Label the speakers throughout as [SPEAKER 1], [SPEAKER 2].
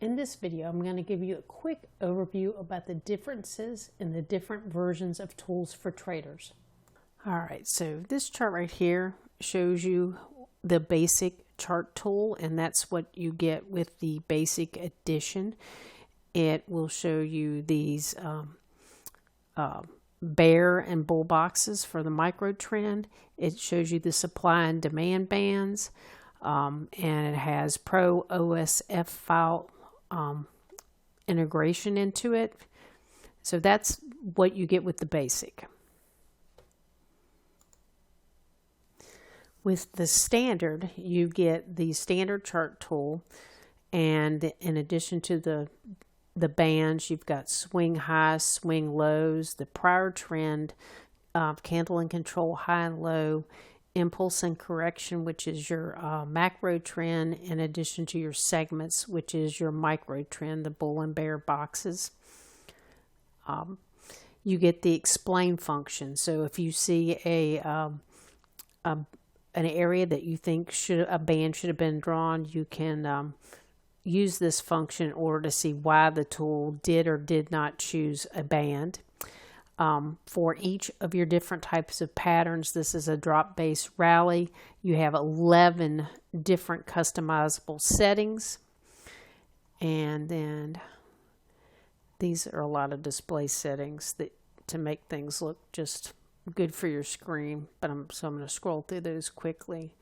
[SPEAKER 1] In this video, I'm going to give you a quick overview about the differences in the different versions of tools for traders. All right, so this chart right here shows you the basic chart tool, and that's what you get with the basic edition. It will show you these bear and bull boxes for the micro trend. It shows you the supply and demand bands, and it has Pro OSF file integration into it. So that's what you get with the basic. With the standard, you get the standard chart tool, and in addition to the bands, you've got swing highs, swing lows, the prior trend, candle and control high and low, impulse and correction, which is your macro trend, in addition to your segments, which is your micro trend, the bull and bear boxes. You get the explain function. So if you see an area that you think a band should have been drawn, you can use this function in order to see why the tool did or did not choose a band. For each of your different types of patterns, this is a drop-based rally. You have 11 different customizable settings, and then these are a lot of display settings to make things look just good for your screen. So I'm going to scroll through those quickly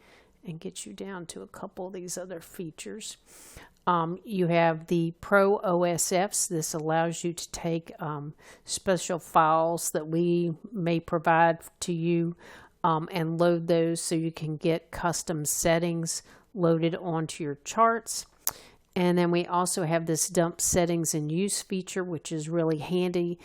[SPEAKER 1] and get you down to a couple of these other features. You have the Pro OSFs. This allows you to take special files that we may provide to you and load those so you can get custom settings loaded onto your charts. And then we also have this dump settings and use feature, which is really handy.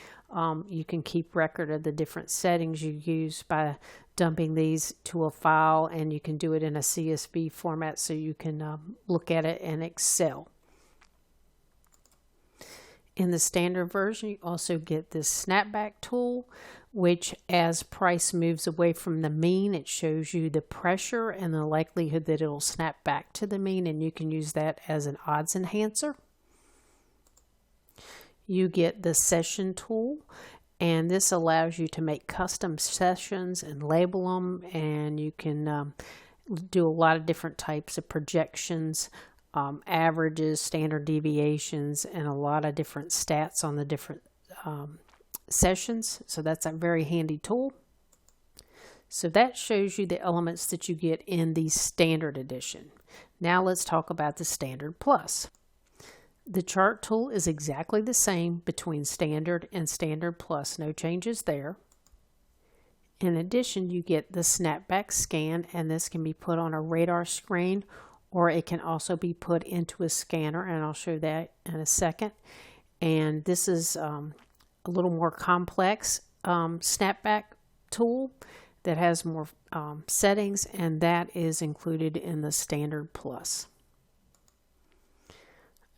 [SPEAKER 1] You can keep record of the different settings you use by dumping these to a file, and you can do it in a CSV format so you can look at it in Excel. In the standard version, you also get this Snapback Tool, which as price moves away from the mean, it shows you the pressure and the likelihood that it'll snap back to the mean, and you can use that as an odds enhancer. You get the session tool, and this allows you to make custom sessions and label them, and you can do a lot of different types of projections, averages, standard deviations, and a lot of different stats on the different sessions. So that's a very handy tool. So that shows you the elements that you get in the standard edition. Now let's talk about the standard plus. The chart tool is exactly the same between standard and standard plus, no changes there. In addition, you get the snapback scan, and this can be put on a radar screen, or it can also be put into a scanner, and I'll show that in a second. And this is a little more complex snapback tool that has more settings, and that is included in the standard plus.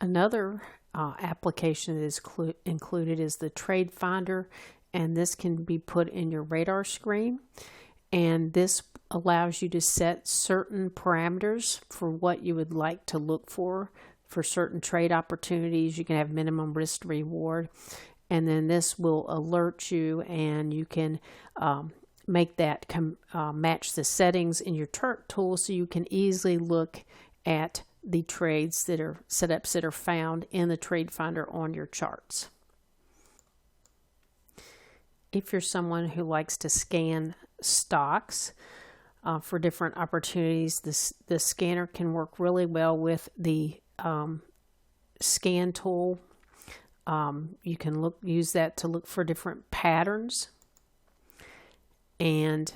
[SPEAKER 1] Another application that is included is the Trade Finder, and this can be put in your radar screen, and this allows you to set certain parameters for what you would like to look for certain trade opportunities. You can have minimum risk to reward, and then this will alert you, and you can make that match the settings in your chart tool, so you can easily look at the trades that are setups that are found in the Trade Finder on your charts. If you're someone who likes to scan stocks for different opportunities, the scanner can work really well with the scan tool. You can use that to look for different patterns, and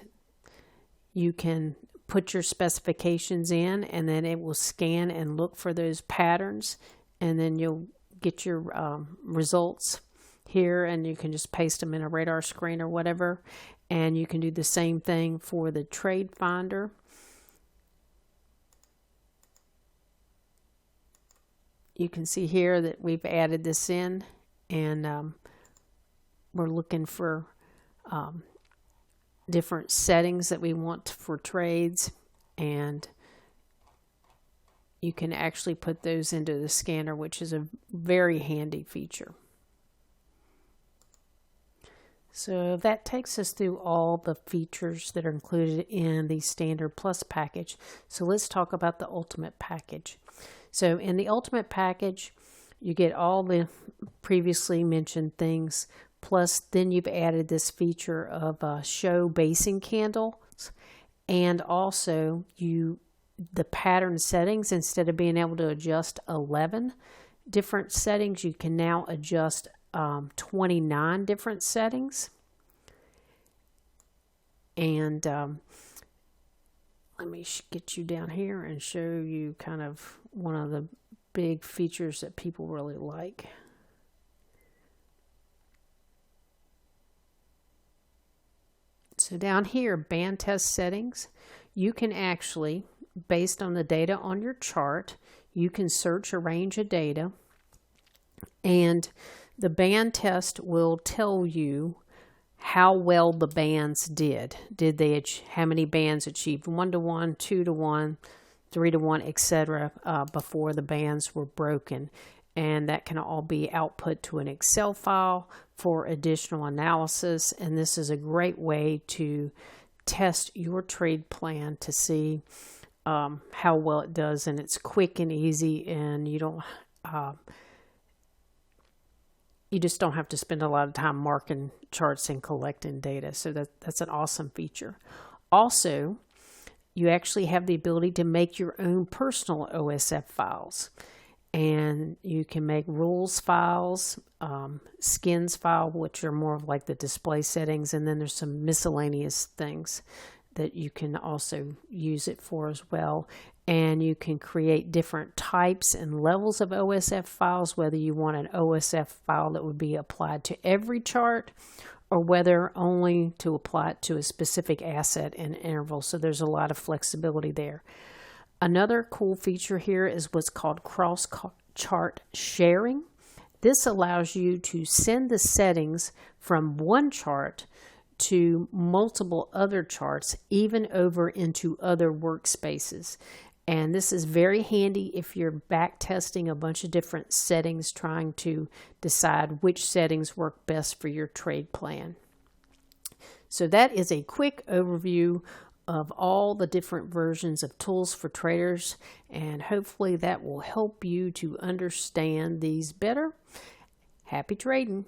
[SPEAKER 1] you can put your specifications in, and then it will scan and look for those patterns, and then you'll get your results here, and you can just paste them in a radar screen or whatever. And you can do the same thing for the Trade Finder. You can see here that we've added this in, and we're looking for different settings that we want for trades, and you can actually put those into the scanner, which is a very handy feature. So that takes us through all the features that are included in the Standard Plus package. So let's talk about the Ultimate package. So in the Ultimate package, you get all the previously mentioned things, plus then you've added this feature of show basing candles, and also the pattern settings. Instead of being able to adjust 11 different settings, you can now adjust 29 different settings. And let me get you down here and show you kind of one of the big features that people really like. So down here, band test settings, you can actually, based on the data on your chart, you can search a range of data, and the band test will tell you how well the bands did. How many bands achieved 1-to-1, 2-to-1, 3-to-1, etc. Before the bands were broken. And that can all be output to an Excel file for additional analysis. And this is a great way to test your trade plan to see how well it does. And it's quick and easy, and you just don't have to spend a lot of time marking charts and collecting data. So that's an awesome feature. Also, you actually have the ability to make your own personal OSF files. And you can make rules files, skins file, which are more of like the display settings. And then there's some miscellaneous things that you can also use it for as well. And you can create different types and levels of OSF files, whether you want an OSF file that would be applied to every chart, or whether only to apply it to a specific asset and interval. So there's a lot of flexibility there. Another cool feature here is what's called cross-chart sharing. This allows you to send the settings from one chart to multiple other charts, even over into other workspaces. And this is very handy if you're back testing a bunch of different settings, trying to decide which settings work best for your trade plan. So that is a quick overview of all the different versions of tools for traders, and hopefully that will help you to understand these better. Happy trading!